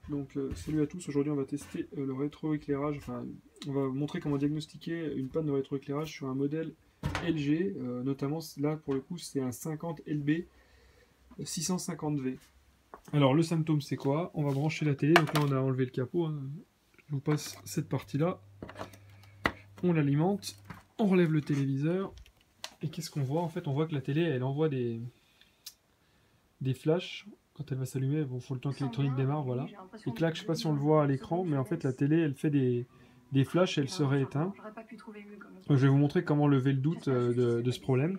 Donc salut à tous, aujourd'hui on va tester le rétroéclairage, enfin on va vous montrer comment diagnostiquer une panne de rétroéclairage sur un modèle LG, notamment là pour le coup c'est un 50 LB 650V. Alors le symptôme c'est quoi? On va brancher la télé, donc là on a enlevé le capot, hein. Je vous passe cette partie là, on l'alimente, on relève le téléviseur, et qu'est-ce qu'on voit? En fait on voit que la télé elle envoie des flashs. Quand elle va s'allumer, il faut le temps que l'électronique démarre, voilà. Et clac, je sais pas si on le voit à l'écran, mais en fait la télé, elle fait des flashs et elle se rééteint. Je vais vous montrer comment lever le doute de ce problème.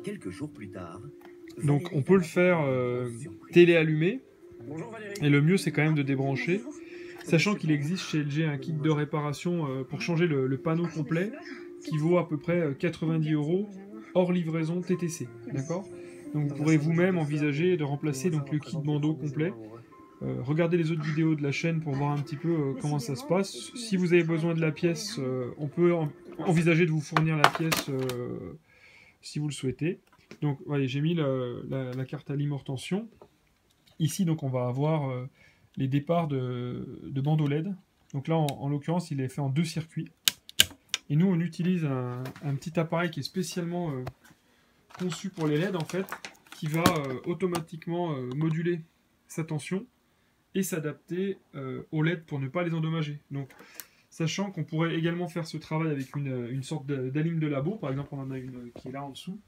Quelques jours plus tard, donc on peut le faire télé allumée, et le mieux c'est quand même de débrancher, sachant qu'il existe chez LG un kit de réparation pour changer le panneau complet, qui vaut à peu près 90 € hors livraison TTC, d'accord? Donc vous pourrez vous-même envisager de remplacer donc, le kit bandeau complet. Regardez les autres vidéos de la chaîne pour voir un petit peu comment ça se passe. Si vous avez besoin de la pièce, on peut envisager de vous fournir la pièce si vous le souhaitez. Donc voyez, j'ai mis la carte alim hors tension. Ici donc on va avoir les départs de bandeau LED. Donc là en l'occurrence il est fait en 2 circuits. Et nous on utilise un petit appareil qui est spécialement conçu pour les LED en fait, qui va automatiquement moduler sa tension et s'adapter aux LED pour ne pas les endommager. Donc, sachant qu'on pourrait également faire ce travail avec une sorte d'alim de labo, par exemple on en a une qui est là en dessous,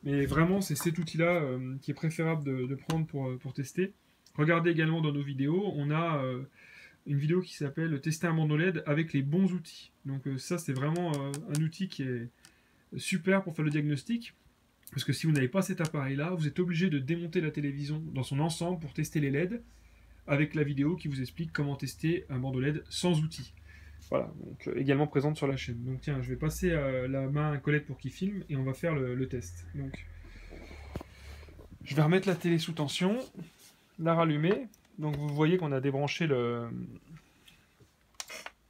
mais vraiment c'est cet outil-là qui est préférable de prendre pour tester. Regardez également dans nos vidéos, on a une vidéo qui s'appelle Tester un bandeau LED avec les bons outils. Donc ça c'est vraiment un outil qui est super pour faire le diagnostic. Parce que si vous n'avez pas cet appareil-là, vous êtes obligé de démonter la télévision dans son ensemble pour tester les LED, avec la vidéo qui vous explique comment tester un bandeau LED sans outils. Voilà, donc également présente sur la chaîne. Donc tiens, je vais passer la main à Colette pour qu'il filme, et on va faire le test. Donc, je vais remettre la télé sous tension, la rallumer. Donc vous voyez qu'on a débranché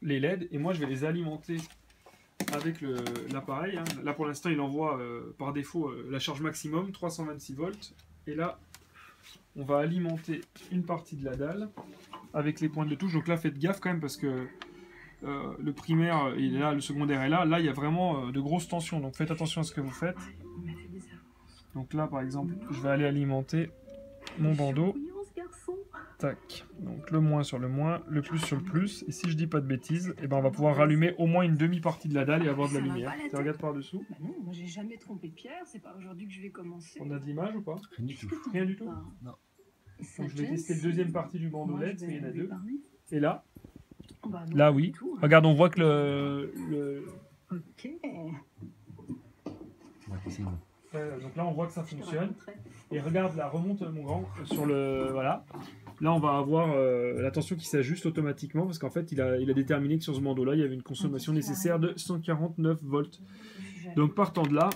les LED, et moi je vais les alimenter avec l'appareil, hein. Là pour l'instant il envoie par défaut la charge maximum, 326 volts. Et là on va alimenter une partie de la dalle avec les pointes de touche. Donc là faites gaffe quand même parce que le primaire est là, le secondaire est là. Là il y a vraiment de grosses tensions, donc faites attention à ce que vous faites. Donc là par exemple je vais aller alimenter mon bandeau. Tac, donc le moins sur le moins, le plus sur le plus, et si je dis pas de bêtises, eh ben on va pouvoir rallumer au moins une demi-partie de la dalle et avoir de la lumière. Tu regardes par-dessous. Bah non, moi j'ai jamais trompé Pierre, c'est pas aujourd'hui que je vais commencer. On a de l'image ou pas? rien du tout. Rien du tout? Non. Donc je vais tester la deuxième partie du bandeau LED, parce qu'il y en a deux. Parler. Et là, Bah non, là pas oui. du tout, hein. Regarde, on voit que Ok. donc là on voit que ça fonctionne. Et regarde là, remonte mon grand sur le... Voilà. Là on va avoir la tension qui s'ajuste automatiquement parce qu'en fait il a déterminé que sur ce bandeau là il y avait une consommation nécessaire de 149 volts. Donc partant de là,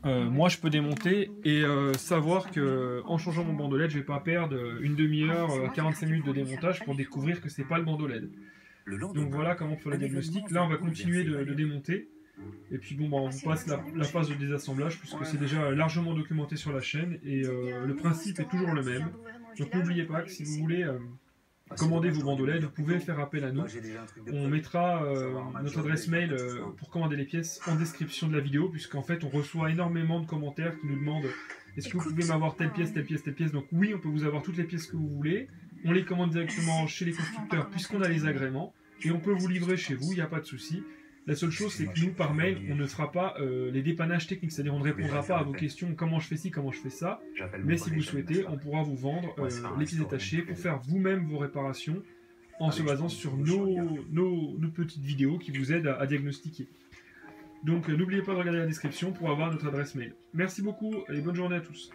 moi je peux démonter et savoir que en changeant mon bandeau LED je vais pas perdre une demi-heure, 45 minutes de démontage pour découvrir que c'est pas le bandeau LED. Donc voilà comment on fait le diagnostic. Là on va continuer de démonter. Et puis bon, bah, on vous passe la phase de désassemblage puisque c'est déjà largement documenté sur la chaîne et le principe est toujours le même. Donc n'oubliez pas que si vous voulez commander vos bandeaux LED, vous pouvez faire appel à nous. On mettra notre adresse mail pour commander les pièces en description de la vidéo, puisqu'en fait on reçoit énormément de commentaires qui nous demandent est-ce que vous pouvez m'avoir telle pièce, telle pièce, telle pièce. Donc oui, on peut vous avoir toutes les pièces que vous voulez. On les commande directement chez les constructeurs puisqu'on a les agréments et on peut vous livrer chez vous, il n'y a pas de souci. La seule chose, c'est que nous, par mail, on ne fera pas les dépannages techniques, c'est-à-dire on ne répondra pas à vos questions, comment je fais ci, comment je fais ça, mais si vous souhaitez, on pourra vous vendre les pièces détachées pour faire vous-même vos réparations en se basant sur nos petites vidéos qui vous aident à diagnostiquer. Donc n'oubliez pas de regarder la description pour avoir notre adresse mail. Merci beaucoup et bonne journée à tous.